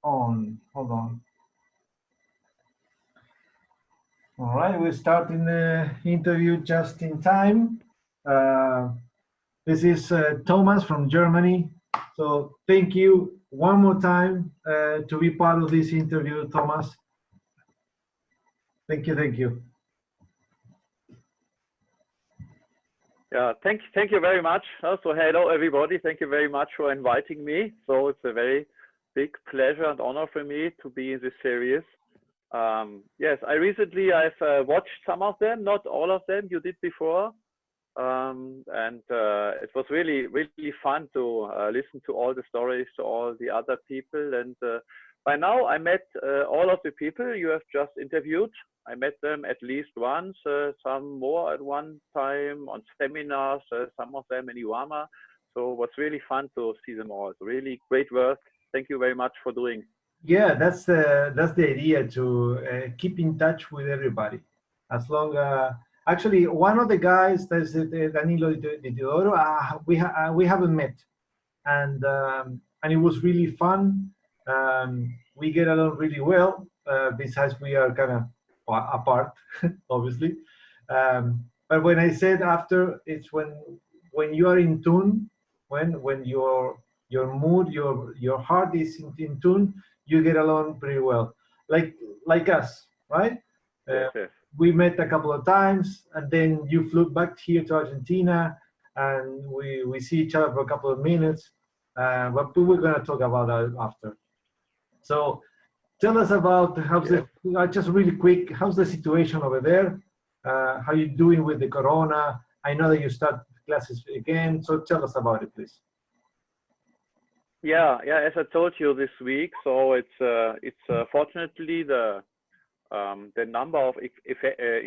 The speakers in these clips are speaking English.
on. Hold on. All right, we're starting the interview just in time. Uh, this is Thomas from Germany. So thank you one more time to be part of this interview, Thomas. Thank you, thank you. Yeah, thank you very much. So hello everybody. Thank you very much for inviting me. So it's a very big pleasure and honor for me to be in this series. Yes, I've watched some of them, not all of them you did before. And it was really fun to listen to all the stories, to all the other people. And by now I met all of the people you have just interviewed. I met them at least once, some more at one time on seminars, some of them in Iwama. So it was really fun to see them all. Really great work. Thank you very much for doing. Yeah, that's the idea, to keep in touch with everybody. As long actually, one of the guys, that's Danilo de Teodoro, we haven't met, and it was really fun. We get along really well. Besides, we are kind of apart, obviously. But when I said after, it's when you are in tune, when your mood, your heart is in tune, you get along pretty well. Like us, right? Uh, Yes, yes. we met a couple of times, and then you flew back here to Argentina, and we see each other for a couple of minutes. But we're going to talk about that after. So tell us about Yes. just really quick, how's the situation over there? How you doing with the corona? I know that you start classes again, so tell us about it, please. Yeah, yeah. As I told you this week, so fortunately the number of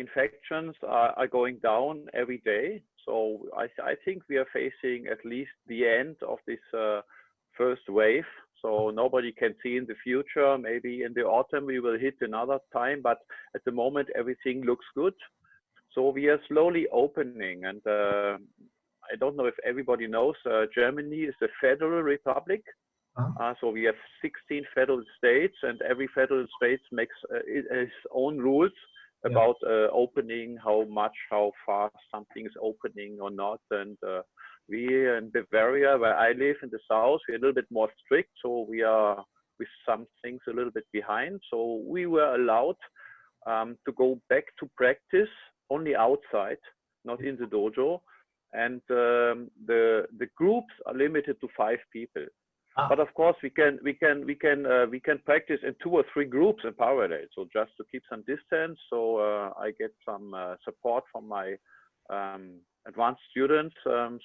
infections are going down every day. So I think we are facing at least the end of this first wave. So nobody can see in the future. Maybe in the autumn we will hit another time, but at the moment everything looks good. So we are slowly opening, and I don't know if everybody knows, Germany is a federal republic. Uh-huh. So we have 16 federal states, and every federal state makes its own rules Yeah. about opening, how much, how fast something is opening or not. And we in Bavaria, where I live in the south, we're a little bit more strict. So we are with some things a little bit behind. So we were allowed to go back to practice only outside, not in the dojo. And the groups are limited to 5 people. Ah, But of course, we can practice in 2 or 3 groups in parallel. So just to keep some distance. So I get some support from my advanced students.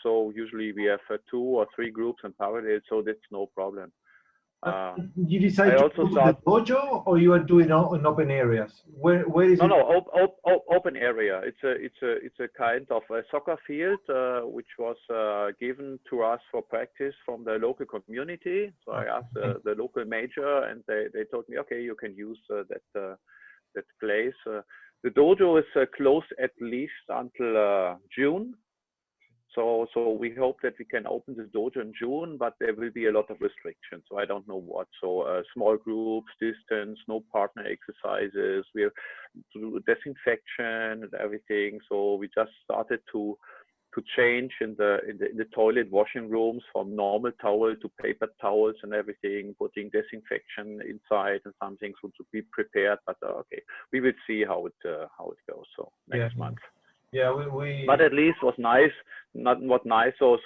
So usually we have 2 or 3 groups in parallel. So that's no problem. uh, Uh, you I decide to also go to the start. dojo, or you are doing in open areas? Where is No, it? no, open area. It's a kind of a soccer field which was given to us for practice from the local community. So I asked the local major, and they told me, okay, you can use that place. The dojo is closed at least until June. So we hope that we can open this dojo in June, but there will be a lot of restrictions. So I don't know what. So small groups, distance, no partner exercises. We have to do disinfection and everything. So we just started to change in the toilet washing rooms from normal towel to paper towels and everything, putting disinfection inside and something, so to be prepared. But okay, we will see how it goes. So Yeah, next month. yeah. But at least was nice, not nice. So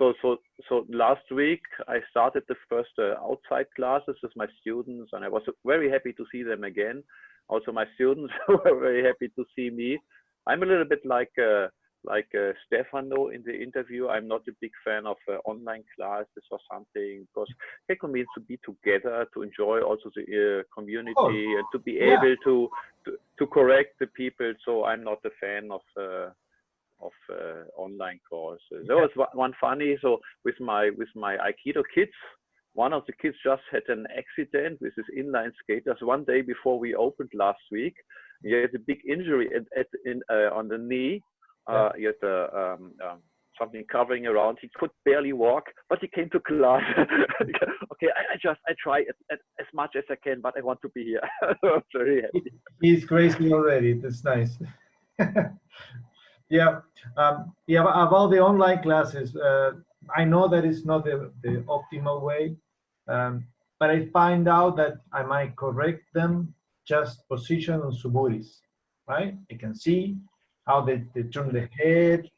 last week I started the first outside classes with my students, and I was very happy to see them again. Also, my students were very happy to see me. I'm a little bit like Stefano in the interview. I'm not a big fan of online classes or something, because Keko means to be together, to enjoy also the Oh, community, and to be yeah. able to correct the people. So I'm not a fan of online courses. There Yeah. was one funny. So with my Aikido kids, one of the kids just had an accident with his inline skaters one day before we opened last week. He had a big injury on the knee. Yeah. He had something covering around. He could barely walk, but he came to class. Okay, I try as much as I can, but I want to be here. I'm very happy. He's crazy already. That's nice. Yeah, yeah. About the online classes, I know that it's not the optimal way, but I find out that I might correct them just position on suburis, right? I can see how they turn the head,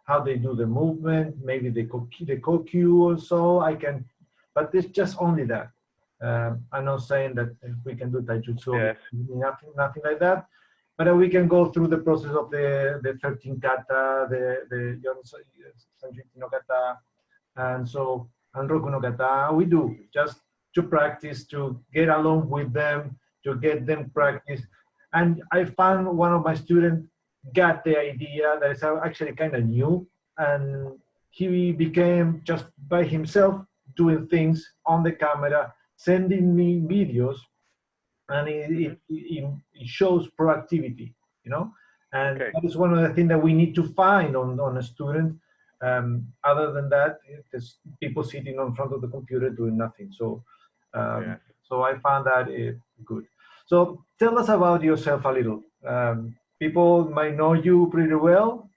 how they do the movement, maybe the co-cue or so. I can, but it's just only that. I'm not saying that we can do taijutsu, Yes. nothing like that. But we can go through the process of the 13 kata, the Sanjuiti no kata, and so and Roku no kata. We do just to practice, to get along with them, to get them practice. And I found one of my students got the idea that is actually kind of new, and he became just by himself doing things on the camera, sending me videos, and it shows proactivity, you know. And Okay. that is one of the things that we need to find on a student. Other than that, there's people sitting in front of the computer doing nothing. So, Yes. so I found that good. So tell us about yourself a little. People might know you pretty well,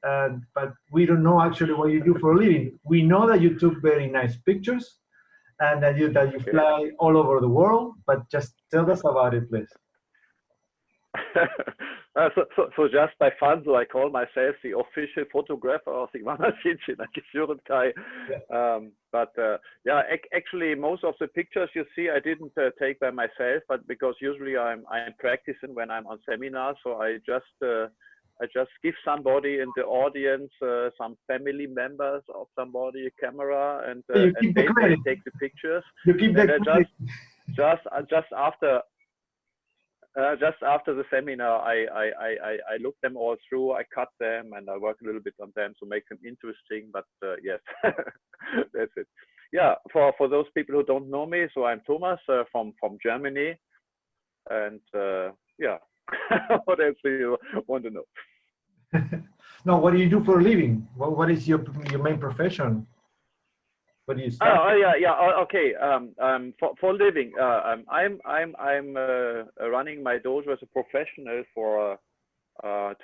but we don't know actually what you do for a living. We know that you took very nice pictures, and that you Okay. fly all over the world. But just tell us about it, please. So just by fun, so I call myself the official photographer of the Wanderschinschi Kai. But yeah, actually most of the pictures you see I didn't take by myself, but because usually I'm practicing when I'm on seminars, so I just give somebody in the audience, some family members of somebody, a camera, and You keep the they credit. take the pictures. You keep the And credit. just after the seminar, I look them all through, I cut them, and I work a little bit on them to make them interesting. But yes, that's it. Yeah, for those people who don't know me, so I'm Thomas from Germany, and yeah, what else do you want to know? No, what do you do for a living? What is your main profession? What do you study? Oh yeah. Okay. For living, I'm running my dojo as a professional for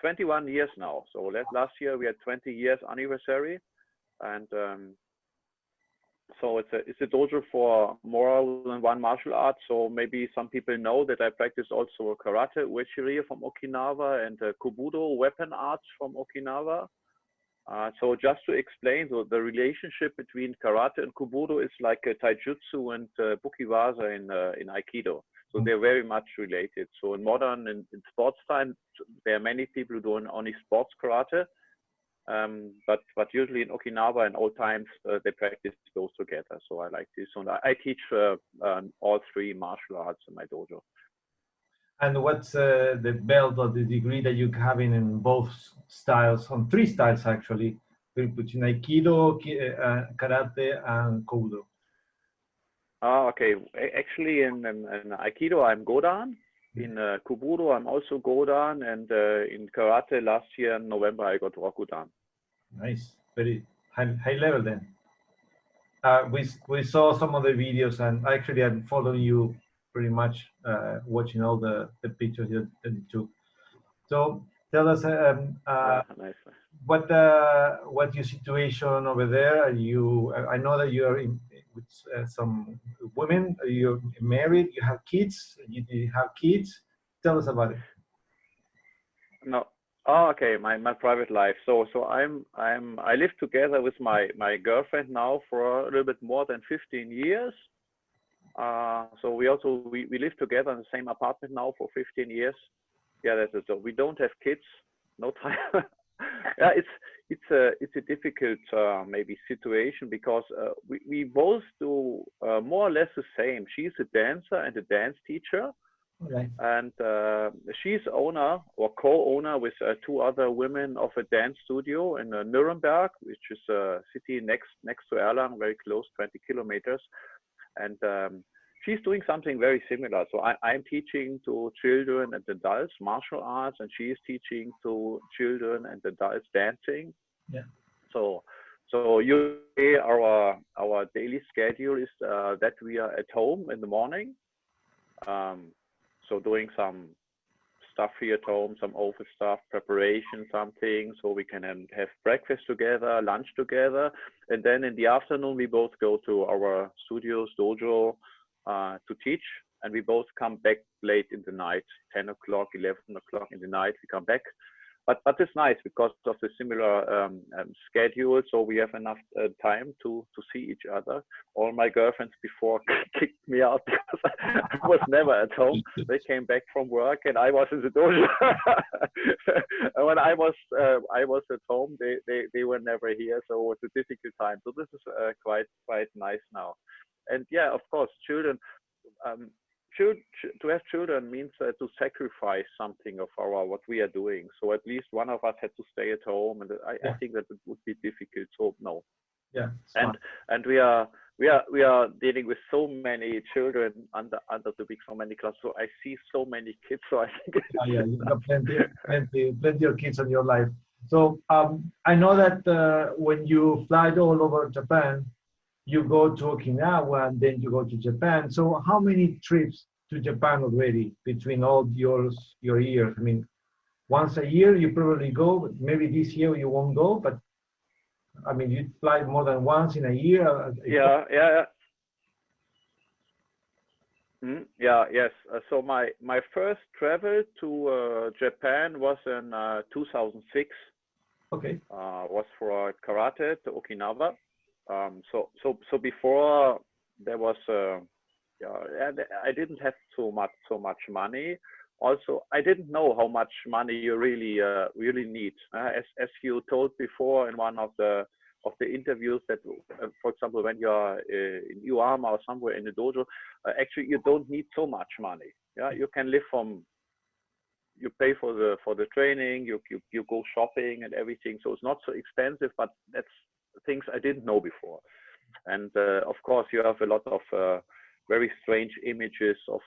21 years now. So last year we had 20 years anniversary, and so it's a dojo for more than one martial art. So maybe some people know that I practice also karate, uechi-ryu from Okinawa, and kobudo, weapon arts from Okinawa. So just to explain, so the relationship between karate and kobudo is like taijutsu and bukiwaza in aikido. So they're very much related. So in modern in sports time, there are many people who do only sports karate, but usually in Okinawa in old times they practice those together. So I like this. So I teach all three martial arts in my dojo. And what's the belt or the degree that you're having in both styles, on three styles actually, between Aikido, Karate, and Kobudo? Okay. Actually, in Aikido, I'm Godan. In Kobudo, I'm also Godan. And in Karate, last year in November, I got Rokudan. Nice. Very high level then. We saw some of the videos, and actually I'm following you pretty much, watching all the pictures that you took. So tell us, Nice. what's your situation over there? I know that you are with some women. You're married. You have kids. You have kids. Tell us about it. No. Oh, okay. My private life. So I live together with my girlfriend now for a little bit more than 15 years. So we live together in the same apartment now for 15 years. Yeah, that's it. So we don't have kids, no time. Yeah, it's a difficult maybe situation because we both do more or less the same. She's a dancer and a dance teacher, Okay. and she's owner or co-owner with two other women of a dance studio in Nuremberg, which is a city next to Erlangen, very close, 20 kilometers, and she's doing something very similar. So I'm teaching to children and adults martial arts, and she is teaching to children and adults dancing. Yeah. So So usually our daily schedule is that we are at home in the morning. So doing some stuff here at home, some office stuff, preparation, something, so we can have breakfast together, lunch together, and then in the afternoon we both go to our studios, dojo, to teach, and we both come back late in the night, 10 o'clock, 11 o'clock in the night, we come back. But it's nice because of the similar schedule, so we have enough time to see each other. All my girlfriends before kicked me out because I was never at home. They came back from work and I was in the dojo. And when I was at home, they were never here, so it was a difficult time. So this is quite nice now. And yeah, of course, children. To have children means to sacrifice something of what we are doing. So at least one of us had to stay at home, and I think that it would be difficult. So no. Yeah. And we are dealing with so many children under the week, so many classes. So I see so many kids. So I think. Yeah, you got plenty of kids in your life. So I know that when you fly all over Japan, you go to Okinawa and then you go to Japan. So how many trips to Japan already between all your years? I mean, once a year you probably go, but maybe this year you won't go, but I mean, you fly more than once in a year. Yeah. Yes. So my first travel to Japan was in 2006. Okay. Was for karate to Okinawa. So before there was I didn't have so much money. Also, I didn't know how much money you really need. As you told before in one of the interviews, that for example, when you are in Iwama or somewhere in the dojo, actually you don't need so much money. Yeah, you can live from. You pay for the training, you go shopping and everything, so it's not so expensive. But that's things I didn't know before. And of course, you have a lot of very strange images of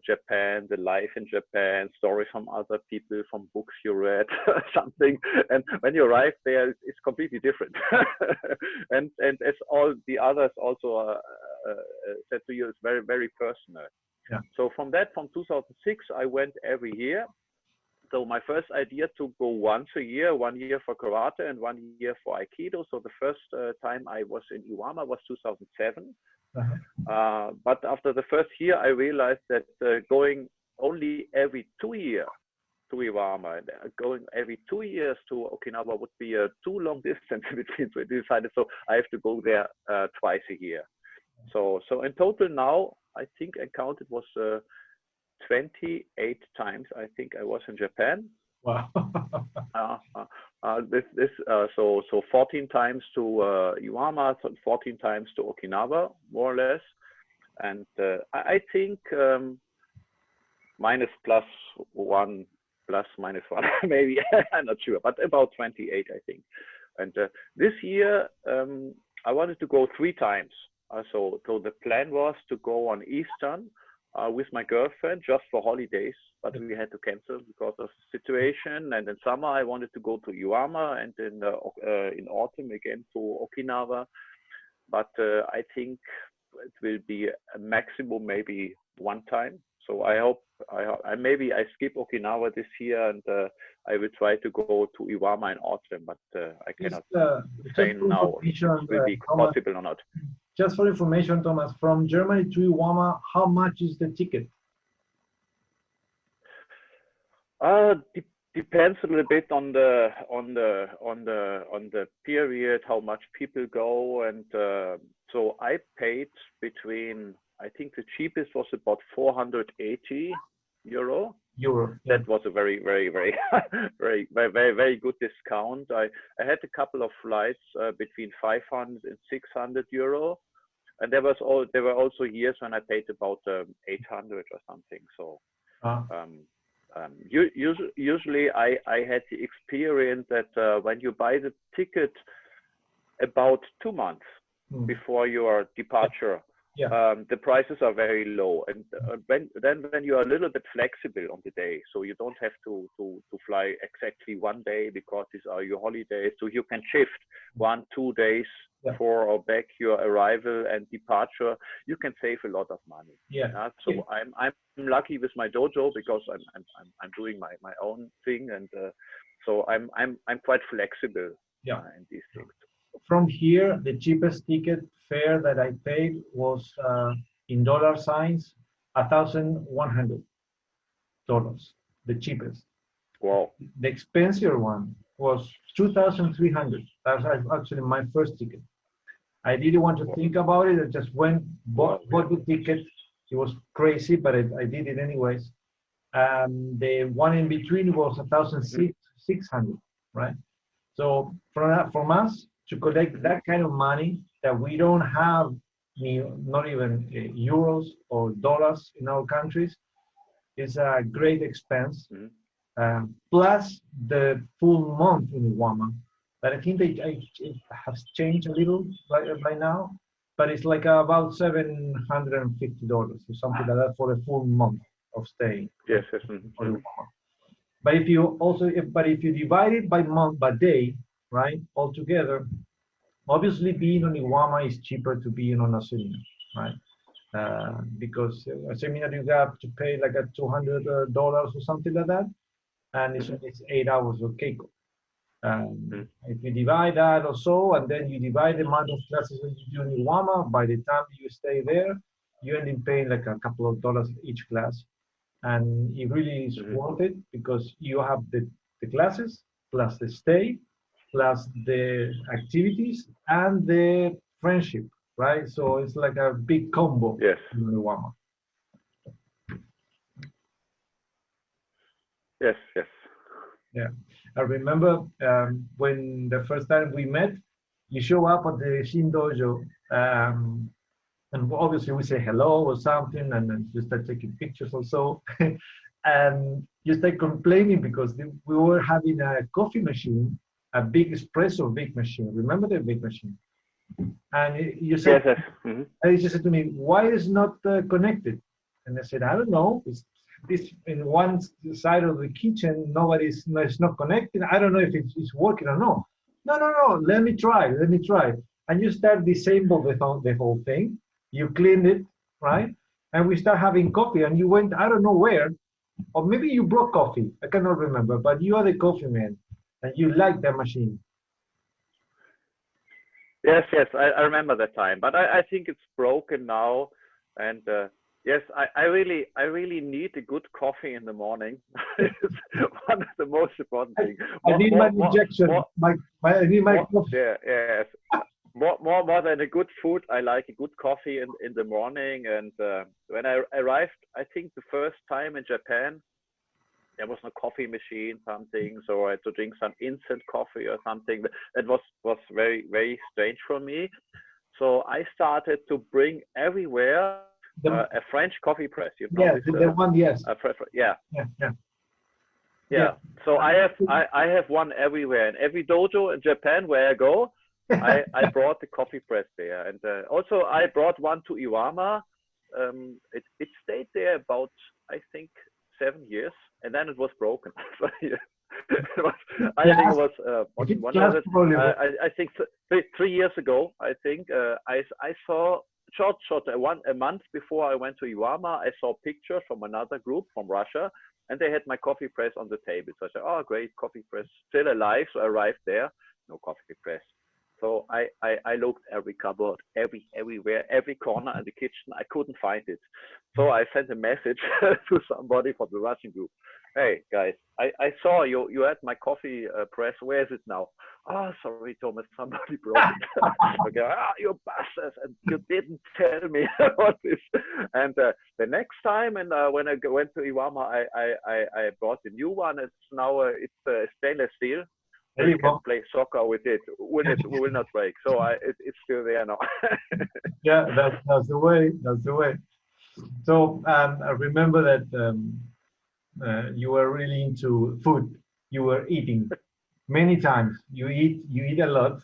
Japan, the life in Japan, stories from other people, from books you read, something. And when you arrive there, it's completely different. and as all the others also said to you, it's very, very personal. Yeah. So from 2006, I went every year. So my first idea to go once a year, 1 year for karate and 1 year for aikido. So the first time I was in Iwama was 2007. But after the first year, I realized that going only every 2 years to Iwama and going every 2 years to Okinawa would be a too long distance between. So I decided, so I have to go there twice a year. So in total now, I think I counted was 28 times I think I was in Japan. Wow. So 14 times to Iwama, 14 times to Okinawa, more or less. And I think minus plus one, maybe. I'm not sure, but about 28, I think. And this year, I wanted to go 3 times. So the plan was to go on Eastern with my girlfriend just for holidays, but we had to cancel because of the situation. And in summer, I wanted to go to Iwama, and in autumn again to Okinawa. But I think it will be a maximum maybe 1 time. So I hope maybe I skip Okinawa this year, and I will try to go to Iwama in autumn. But I cannot say now if it will be possible or not. Just for information, Thomas, from Germany to Iwama, how much is the ticket? Depends a little bit on the period, how much people go, and so I paid between, I think the cheapest was about 480 euro. That was a very, very, very, very, very, very, very good discount. I had a couple of flights between 500 and 600 euro, and there were also years when I paid about 800 or something. So usually I had the experience that when you buy the ticket about 2 months before your departure, the prices are very low, and when you are a little bit flexible on the day, so you don't have to fly exactly 1 day because these are your holidays, so you can shift 1-2 days Yeah. for or back your arrival and departure, you can save a lot of money. Yeah. So I'm lucky with my dojo because I'm doing my own thing, and so I'm quite flexible in these things. From here, the cheapest ticket fare that I paid was in dollar signs, $1,100. The cheapest. Wow. The expensive one was 2,300. That's actually my first ticket. I didn't want to think about it. I just went, bought the ticket. It was crazy, but I did it anyways. The one in between was 1,600, right? So from us to collect that kind of money that we don't have, not even euros or dollars in our countries, is a great expense. Plus the full month in Iwama, that I think it has changed a little by now, but it's like about $750 or something like that for a full month of stay. Yes. But if you divide it by month, by day, right, altogether, obviously being on Iwama is cheaper to being on a seminar, right? Because a seminar you have to pay like a $200 or something like that, and it's 8 hours of Keiko. If you divide that or so, and then you divide the amount of classes that you do in Iwama, by the time you stay there, you end up paying like a couple of dollars each class. And it really is worth it because you have the classes, plus the stay, plus the activities, and the friendship, right? So it's like a big combo in Iwama. Yes. Yeah, I remember when the first time we met, you show up at the Shin Dojo, and obviously we say hello or something, and then you start taking pictures or so, and you start complaining because we were having a coffee machine, a big espresso big machine. Remember the big machine? And you said, and you said to me, why is not connected? And I said, I don't know. It's this in one side of the kitchen, it's not connected. I don't know if it's working or not. No. Let me try. And you start disable the whole thing. You cleaned it, right? And we start having coffee. And you went, I don't know where, or maybe you brought coffee. I cannot remember. But you are the coffee man, and you like that machine. Yes, I remember that time, but I think it's broken now, and yes, I really need a good coffee in the morning. It's one of the most important things. I need my injection. I need my coffee. Yeah, yes. More than a good food, I like a good coffee in the morning. And when I arrived, I think the first time in Japan, there was no coffee machine, something, so I had to drink some instant coffee or something. That was very, very strange for me. So I started to bring everywhere a French coffee press. You know, the one, yes. Yeah. So I have one everywhere. In every dojo in Japan where I go, I brought the coffee press there. And also I brought one to Iwama. It stayed there about, I think, 7 years, and then it was broken. I think it was I think 3 years ago. I think I saw a month before I went to Iwama. I saw pictures from another group from Russia, and they had my coffee press on the table. So I said, "Oh, great, coffee press, still alive." So I arrived there, no coffee press. So I looked every cupboard, everywhere, every corner in the kitchen. I couldn't find it. So I sent a message to somebody from the Russian group. Hey guys, I saw you had my coffee press. Where is it now? Oh, sorry, Thomas, somebody broke it. Okay, you bastards, and you didn't tell me about this. And the next time, and when I went to Iwama, I bought a new one. It's now it's stainless steel. You can play soccer with it. Will not break. So it's still there now. Yeah, that's the way. That's the way. So I remember that you were really into food. You were eating many times. You eat a lot,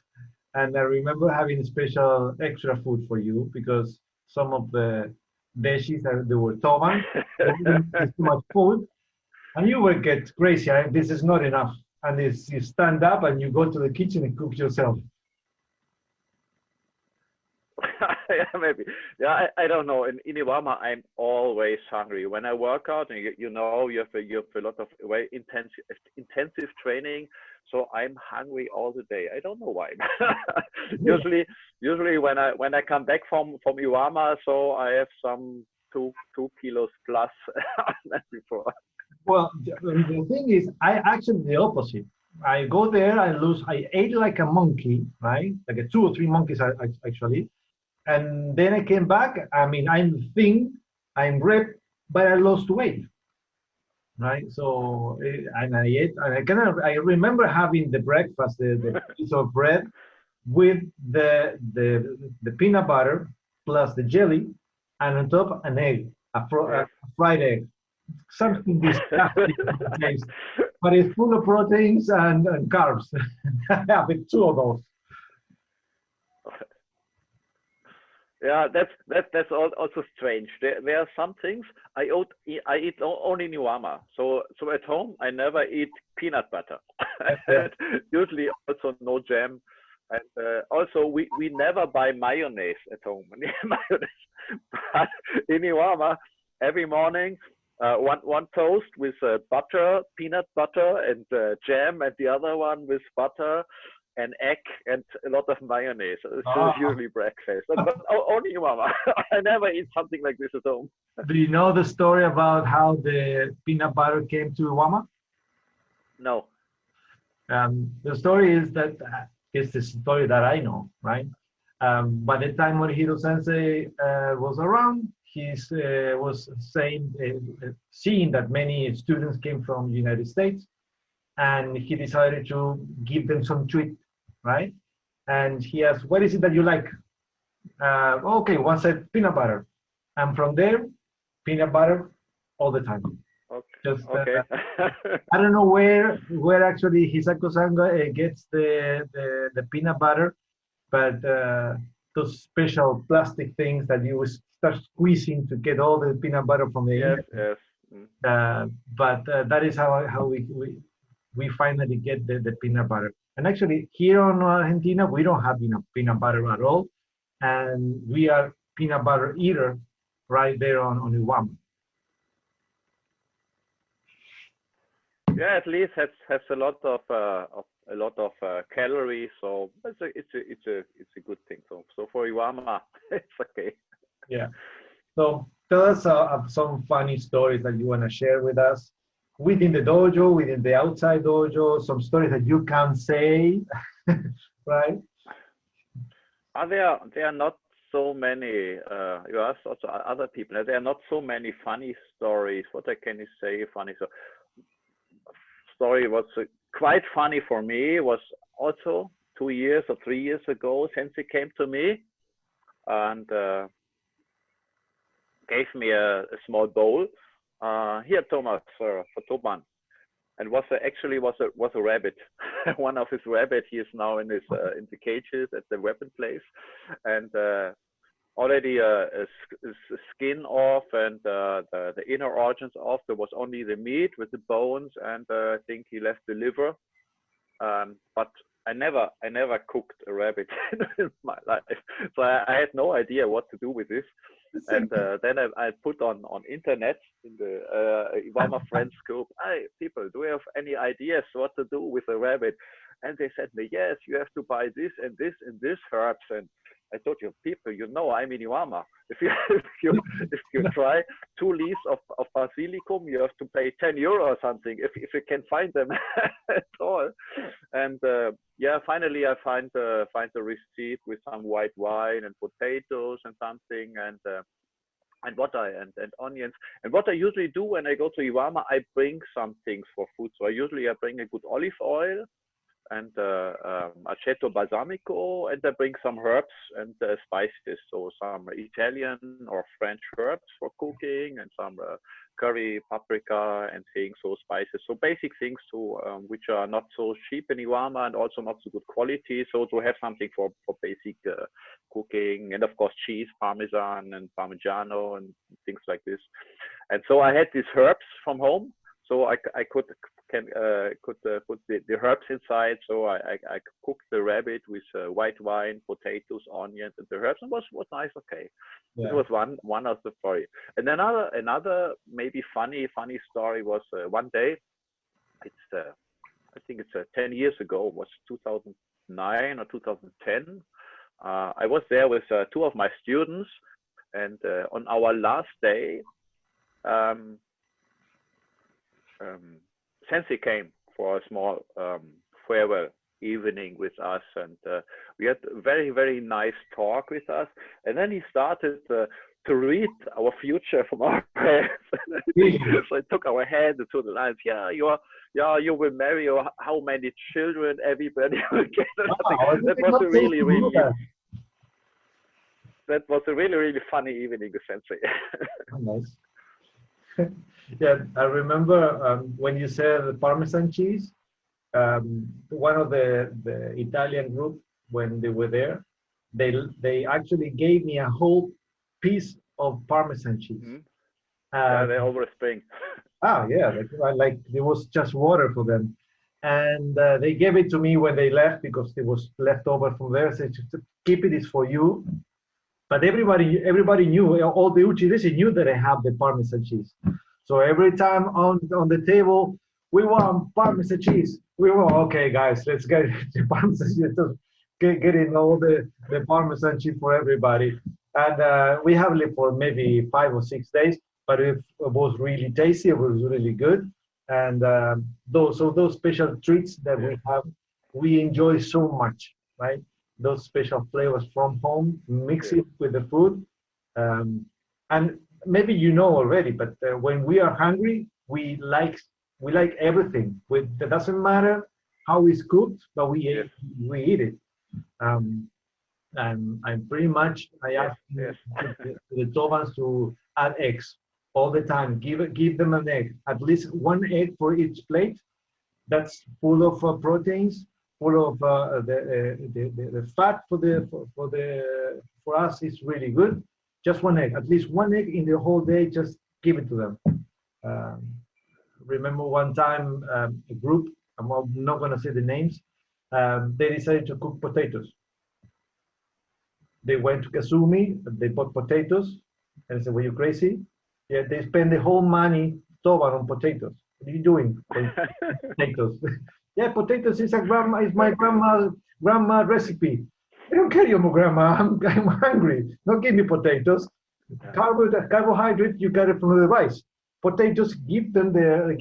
and I remember having special extra food for you because some of the dishes they were toban. It's too much food, and you will get crazy. This is not enough. And you stand up and you go to the kitchen and cook yourself. Yeah, maybe. Yeah, I don't know. In Iwama, I'm always hungry. When I work out, and you know, you have a lot of very intensive training, so I'm hungry all the day. I don't know why. Usually when I come back from Iwama, so I have some two kilos plus than before. Well, the thing is, I actually the opposite. I go there, I ate like a monkey, right? Like a two or three monkeys actually. And then I came back. I mean, I'm thin, I'm ripped, but I lost weight, right? So, and I ate, and I remember having the breakfast, the piece of bread with the peanut butter plus the jelly, and on top an egg, a Yes. fried egg, Yes. something disgusting to taste, but it's full of proteins and carbs. With two of those. Yeah, that's also strange. There are some things I eat only in Iwama. So at home I never eat peanut butter. Yeah. Usually also no jam, and also we never buy mayonnaise at home. Mayonnaise, but in Iwama every morning. One toast with butter, peanut butter, and jam, and the other one with butter, an egg, and a lot of mayonnaise. It's Ah, usually breakfast, but only mama. I never eat something like this at home. do you know the story about how the peanut butter came to Wama? No. The story is that it's the story that I know, right? By the time when Hiro Sensei was around, he was saying, seeing that many students came from the United States, and he decided to give them some treat, right? And he asked, "What is it that you like?" Okay, one said peanut butter, and from there, peanut butter all the time. Okay. Just Okay. I don't know where actually Hisako Sanga gets the peanut butter, but those special plastic things that you start squeezing to get all the peanut butter from the Yes. inside. Yes. Mm. But that is how we finally get the peanut butter. And actually, here in Argentina, we don't have peanut butter at all, and we are peanut butter eater right there on Iwam. Yeah, at least has a lot of calories, so it's a good thing. So for Iwama, it's okay. Yeah. So tell us some funny stories that you want to share with us within the dojo, within the outside dojo, some stories that you can say, right? There are not so many. You asked also other people. There are not so many funny stories. What I can say funny story was quite funny for me. Was also 2 years or 3 years ago. Sensei came to me and gave me a small bowl. Here, Thomas, for Toban, and actually was a rabbit. One of his rabbit. He is now in the cages at the weapon place, and already skin off and the inner organs off. There was only the meat with the bones, and I think he left the liver. But I never cooked a rabbit in my life, so I had no idea what to do with this. And then I put on internet in the Ivama friends group. Hey, people, do you have any ideas what to do with a rabbit? And they said me, yes, you have to buy this and this and this herbs. And I told you, people, you know, I'm in Iwama. If you if you try 2 leaves of basilicum, you have to pay 10 euro or something if you can find them at all. And yeah, finally I find the receipt with some white wine and potatoes and something and onions. And what I usually do when I go to Iwama, I bring some things for food. So I bring a good olive oil and aceto balsamico, and I bring some herbs and spices. So some Italian or French herbs for cooking, and some curry, paprika, and things. So spices. So basic things which are not so cheap in Iwama and also not so good quality. So to have something for basic cooking, and of course cheese, Parmesan and Parmigiano and things like this. And so I had these herbs from home. so I could put the herbs inside. So I cooked the rabbit with white wine, potatoes, onions, and the herbs. And was nice. Okay, Yeah. it was one of the story. And another maybe funny story was one day. It's I think it's 10 years ago. It was 2009 or 2010. I was there with two of my students, and on our last day, um, Sensei came for a small farewell evening with us, and we had a very nice talk with us. And then he started to read our future from our hands. So he took our hand and to the lines. You will marry, or how many children everybody will get. Wow, That was a really funny evening with Sensei. Nice. Yeah, I remember when you said the Parmesan cheese. One of the Italian group, when they were there, they actually gave me a whole piece of Parmesan cheese. Mm-hmm. Yeah, they always bring. Yeah, like it was just water for them, and they gave it to me when they left because it was left over from there. So just keep it, is for you. But everybody knew, all the Uchidesi knew that I have the Parmesan cheese. So every time on the table, we want Parmesan cheese. We were okay, guys. Let's get the Parmesan cheese. Getting all the Parmesan cheese for everybody. And we have it for maybe 5 or 6 days. But it was really tasty. It was really good. And those special treats that we have, we enjoy so much, right? Those special flavors from home, mix it with the food. And maybe you know already, but when we are hungry, we like everything. It doesn't matter how it's cooked, but we eat it. And pretty much I ask the Tovans to add eggs all the time. Give them an egg, at least one egg for each plate. That's full of proteins, full of the fat for us is really good. Just one egg, at least one egg in the whole day. Just give it to them. Remember one time a group, I'm not going to say the names, they decided to cook potatoes. They went to Kasumi, they bought potatoes, and I said, "Were you crazy?" Yeah, they spend the whole money Toba on potatoes. What are you doing? Potatoes. Yeah, potatoes is my grandma recipe. I don't care, your grandma. I'm hungry. Don't give me potatoes. Carbohydrate, you got it from the rice. Potatoes, give them there.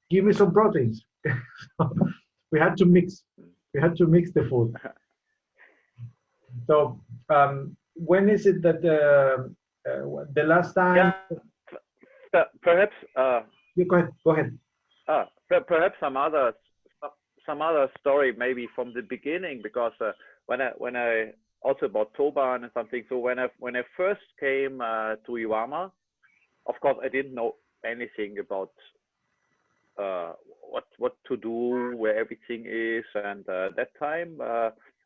Give me some proteins. we had to mix. We had to mix the food. So when is it that the last time? Yeah, perhaps. You go ahead. Perhaps some other story maybe from the beginning, because when I also about Toban and something. So when I first came to Iwama, of course I didn't know anything about what to do, where everything is, and that time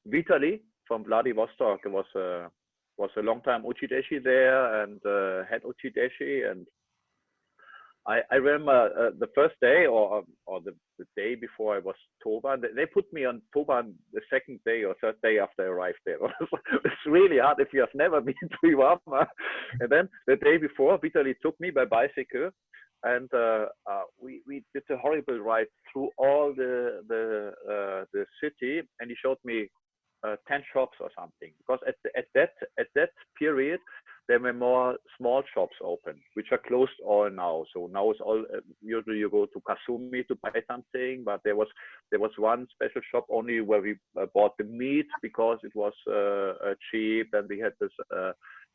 Vitaly from Vladivostok was a long time Uchideshi there, and head Uchideshi, and I remember the first day or the day before I was Toban, they put me on Toban the second day or third day after I arrived there. It's really hard if you have never been to Iwama. And then the day before, Vitaly took me by bicycle, and we did a horrible ride through all the city, and he showed me 10 shops or something, because at that period there were more small shops open, which are closed all now. So now it's all usually you go to Kasumi to buy something, but there was one special shop only where we bought the meat because it was cheap, and we had this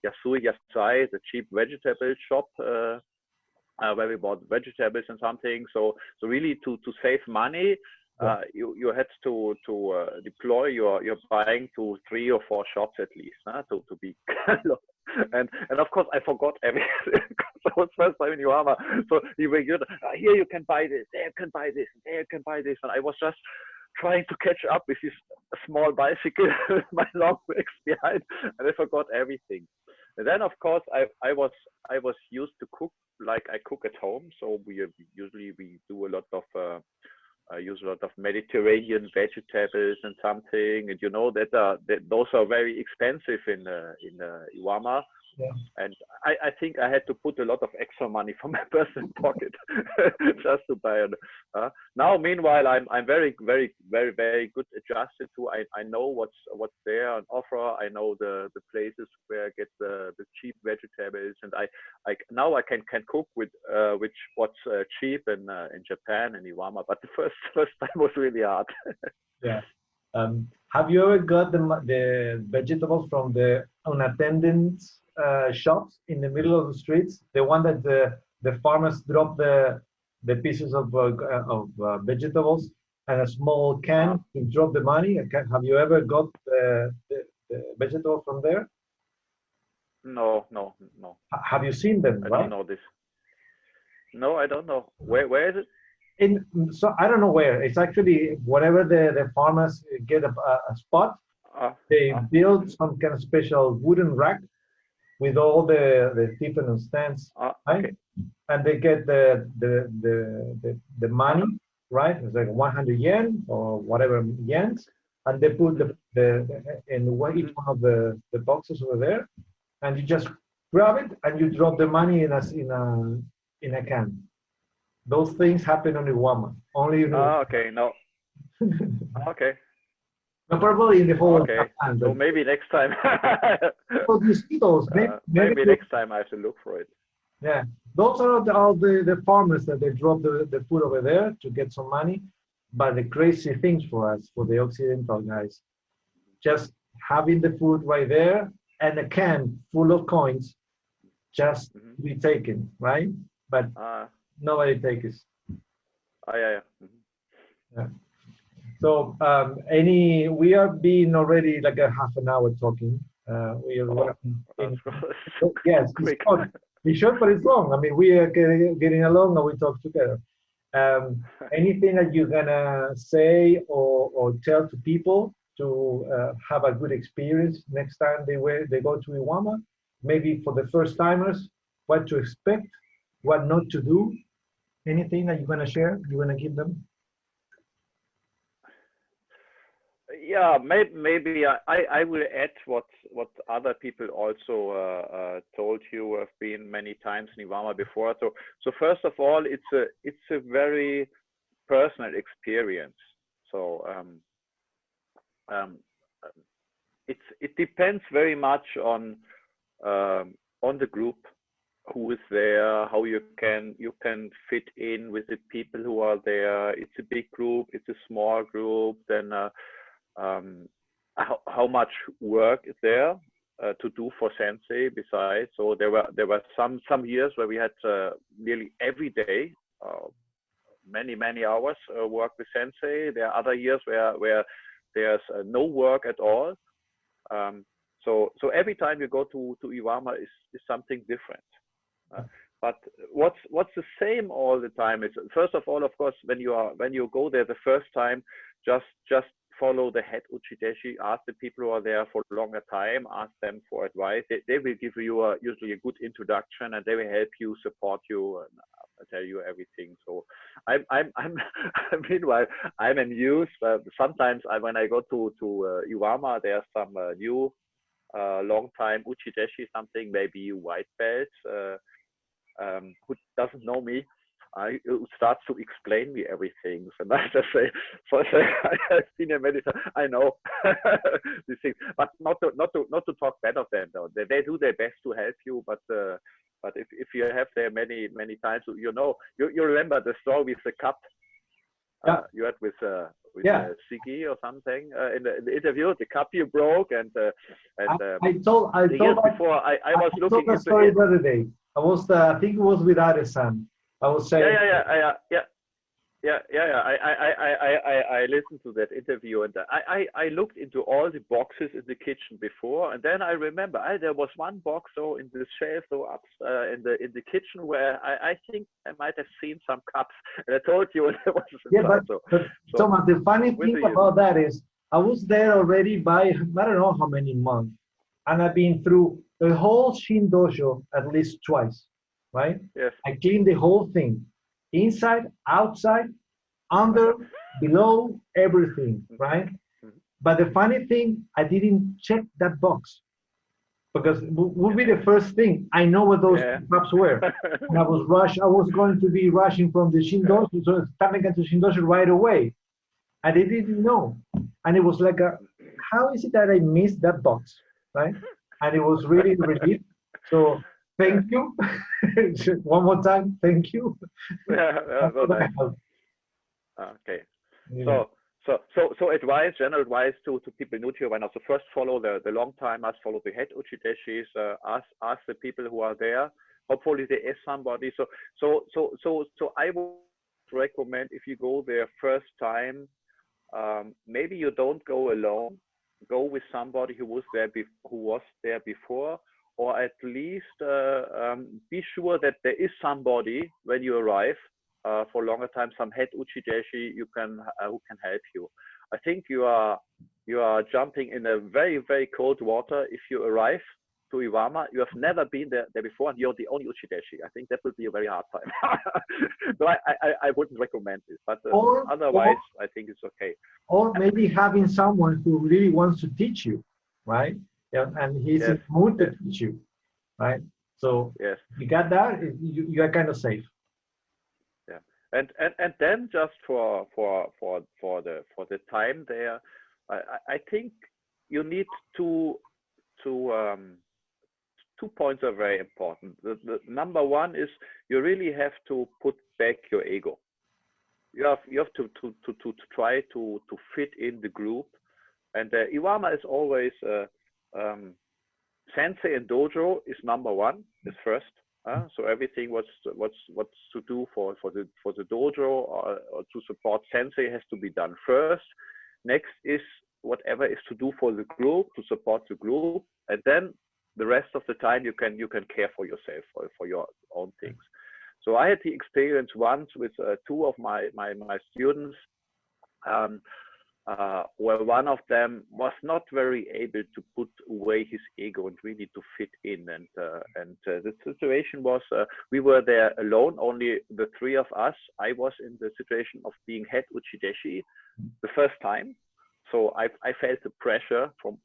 Yasai, the cheap vegetable shop where we bought vegetables and something. So really to save money. You had to deploy your buying to 3 or 4 shops at least, to be and of course I forgot everything. So it was first time in Iwama. So you were good. Here you can buy this, there you can buy this, there you can buy this, and I was just trying to catch up with this small bicycle, my long legs behind, and I forgot everything. And then of course I was used to cook like I cook at home. So we do a lot of I use a lot of Mediterranean vegetables and something, and you know that those are very expensive in Iwama. Yeah. And I think I had to put a lot of extra money from my personal pocket just to buy it. Now, meanwhile, I'm very good adjusted to. I know what's there on offer. I know the places where I get the cheap vegetables, and I now I can cook with what's cheap in Japan and Iwama. But the first time was really hard. Yeah. Have you ever got the vegetables from the unattended shops in the middle of the streets? The one that the farmers drop the pieces of vegetables and a small can to drop the money. Have you ever got the vegetable from there? No. Have you seen them? I Right? don't know this. No, I don't know. Where is it? So I don't know where. It's actually whatever the farmers get a spot, they build some kind of special wooden rack with all the different stands, right? Okay. And they get the money, right? It's like 100 yen or whatever yens, and they put in each one of the boxes over there, and you just grab it and you drop the money in a can. Those things happen on Iwama. Only you know. Okay. No. Okay. No, probably in the whole. Okay. So maybe next time. So you see those. Maybe next time I have to look for it. Yeah, those are all the farmers that they drop the food over there to get some money. But the crazy things for us, for the Occidental guys, just having the food right there and a can full of coins just to be taken, right? But nobody takes it. Yeah. Yeah. So we are being already like a half an hour talking. We are yes, it's short, but it's long. I mean, we are getting along and we talk together. Anything that you're gonna say or tell to people to have a good experience next time they go to Iwama? Maybe for the first timers, what to expect, what not to do. Anything that you're gonna share? You wanna give them? Yeah, maybe I will add what other people also told you who have been many times in Iwama before. So first of all, it's a very personal experience. So it depends very much on the group, who is there, how you can fit in with the people who are there. It's a big group, it's a small group, then how much work is there to do for sensei besides. So there were some years where we had nearly every day many hours work with sensei. There are other years where there's no work at all. So every time you go to Iwama is something different. But what's the same all the time is, first of all, of course, when you go there the first time, just follow the head uchideshi, ask the people who are there for a longer time, ask them for advice. They will give you usually a good introduction, and they will help you, support you, and tell you everything. So I'm meanwhile I'm amused. Sometimes when I go to Iwama, there's some new long time uchideshi, something maybe white belts, who doesn't know me, who starts to explain me everything, and I just say, I've seen him many times. I know these things, but not to talk bad of them though. They do their best to help you, but if you have there many times, you remember the story with the cup you had with Sigi or something in the interview, the cup you broke, and I told before I was looking the story the other day. I think it was with Adesan. I was saying. Yeah. I listened to that interview, and I looked into all the boxes in the kitchen before, and then I remember there was one box in the shelf up in the kitchen where I think I might have seen some cups, and I told you there was inside. But Thomas, the funny thing about that is I was there already by I don't know how many months, and I've been through the whole Shin dojo at least twice, right? Yes. I cleaned the whole thing, inside, outside, under, below, everything, right? But the funny thing, I didn't check that box because it would be the first thing. I know what those Yeah. cups were. And I was going to be rushing from the Shindoshi, so coming into Shindoshi right away. And they didn't know. And it was like, how is it that I missed that box, right? And it was really relief. So Yeah. thank you. One more time, thank you. Yeah, so nice. Okay. Yeah. So general advice to people new to your right. So first follow the long timers, follow the head uchideshis, ask the people who are there. Hopefully there is somebody. So I would recommend if you go there first time, maybe you don't go alone. Go with somebody who was there before, or at least be sure that there is somebody when you arrive for a longer time, some head uchideshi who can help you. I think you are jumping in a very very cold water if you arrive to Iwama. You have never been there before, and you're the only uchideshi. I think that would be a very hard time. So I wouldn't recommend this, but otherwise I think it's okay. Or maybe having someone who really wants to teach you, right? Yeah, and he's in Yes, the mood to yes, teach you, right? So yes. you got that, you are kind of safe. Yeah, and then just for the time there, I think you need to 2 points are very important. The number one is you really have to put back your ego. You have to try to fit in the group, and Iwama is always sensei and dojo is number one, is first. So everything what's to do for the dojo or to support sensei has to be done first. Next is whatever is to do for the group, to support the group, and then the rest of the time you can care for yourself, for your own things. So I had the experience once with two of my students. Um, where one of them was not very able to put away his ego and really to fit in. And the situation was we were there alone, only the three of us. I was in the situation of being head uchideshi the first time. So I felt the pressure from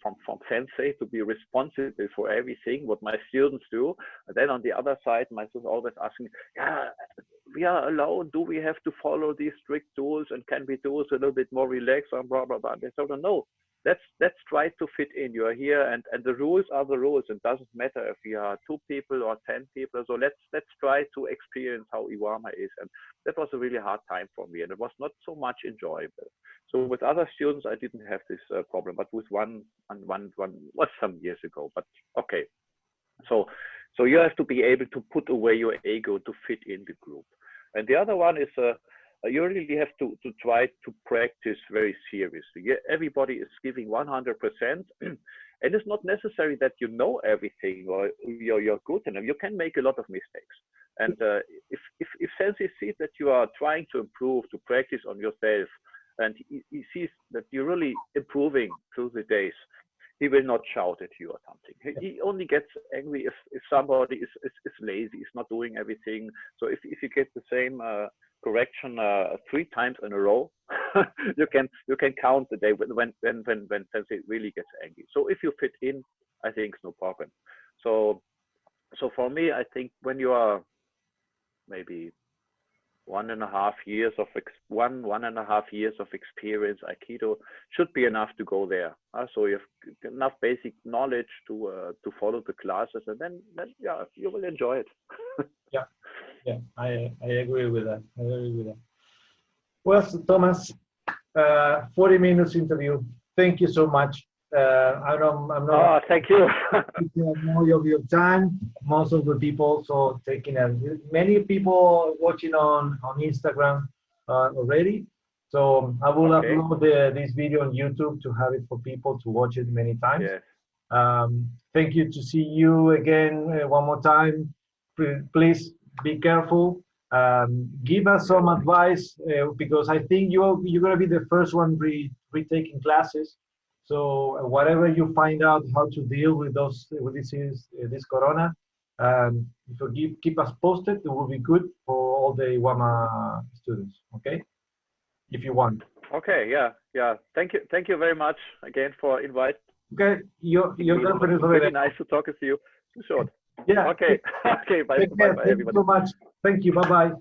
sensei to be responsible for everything what my students do. And then on the other side, my students always asking, yeah, we are alone. Do we have to follow these strict rules? And can we do it a little bit more relaxed and blah, blah, blah. And they told them, no, let's try to fit in. You are here and the rules are the rules. It doesn't matter if we are 2 people or 10 people. So let's try to experience how Iwama is. And that was a really hard time for me. And it was not so much enjoyable. So with other students, I didn't have this problem, but with one was some years ago, but okay. So you have to be able to put away your ego to fit in the group. And the other one is you really have to try to practice very seriously. Everybody is giving 100%, and it's not necessary that you know everything or you're good enough. You can make a lot of mistakes. And if sensei sees that you are trying to improve, to practice on yourself, and he sees that you're really improving through the days, he will not shout at you or something. He only gets angry if somebody is lazy, is not doing everything. So if you get the same correction 3 times in a row, you can count the day when sensei really gets angry. So if you fit in, I think it's no problem. So for me, I think when you are maybe 1.5 years of 1.5 years of experience, Aikido should be enough to go there. So you have enough basic knowledge to follow the classes, and then yeah, you will enjoy it. Yeah, I agree with that. I agree with that. Well, so Thomas, 40 minutes interview. Thank you so much. I'm not. Thank you. More of your time. Most of the people so taking many people watching on Instagram already. So I will upload this video on YouTube to have it for people to watch it many times. Yes. Thank you to see you again one more time. Please be careful. Give us some advice because I think you're going to be the first one retaking classes. So whatever you find out how to deal with this corona, if you keep us posted, it will be good for all the WAMA students. Okay, if you want. Okay, yeah. Thank you very much again for inviting Okay, your me. It girlfriend is was over really there. nice to talk with you. Too short. Yeah. Okay. Okay. Bye. Take Bye. care. Bye. Thank you Everybody. so much. Thank you. Bye bye.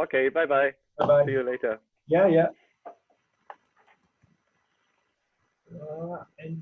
Okay. Bye. Bye. Bye bye. See you later. Yeah, yeah. And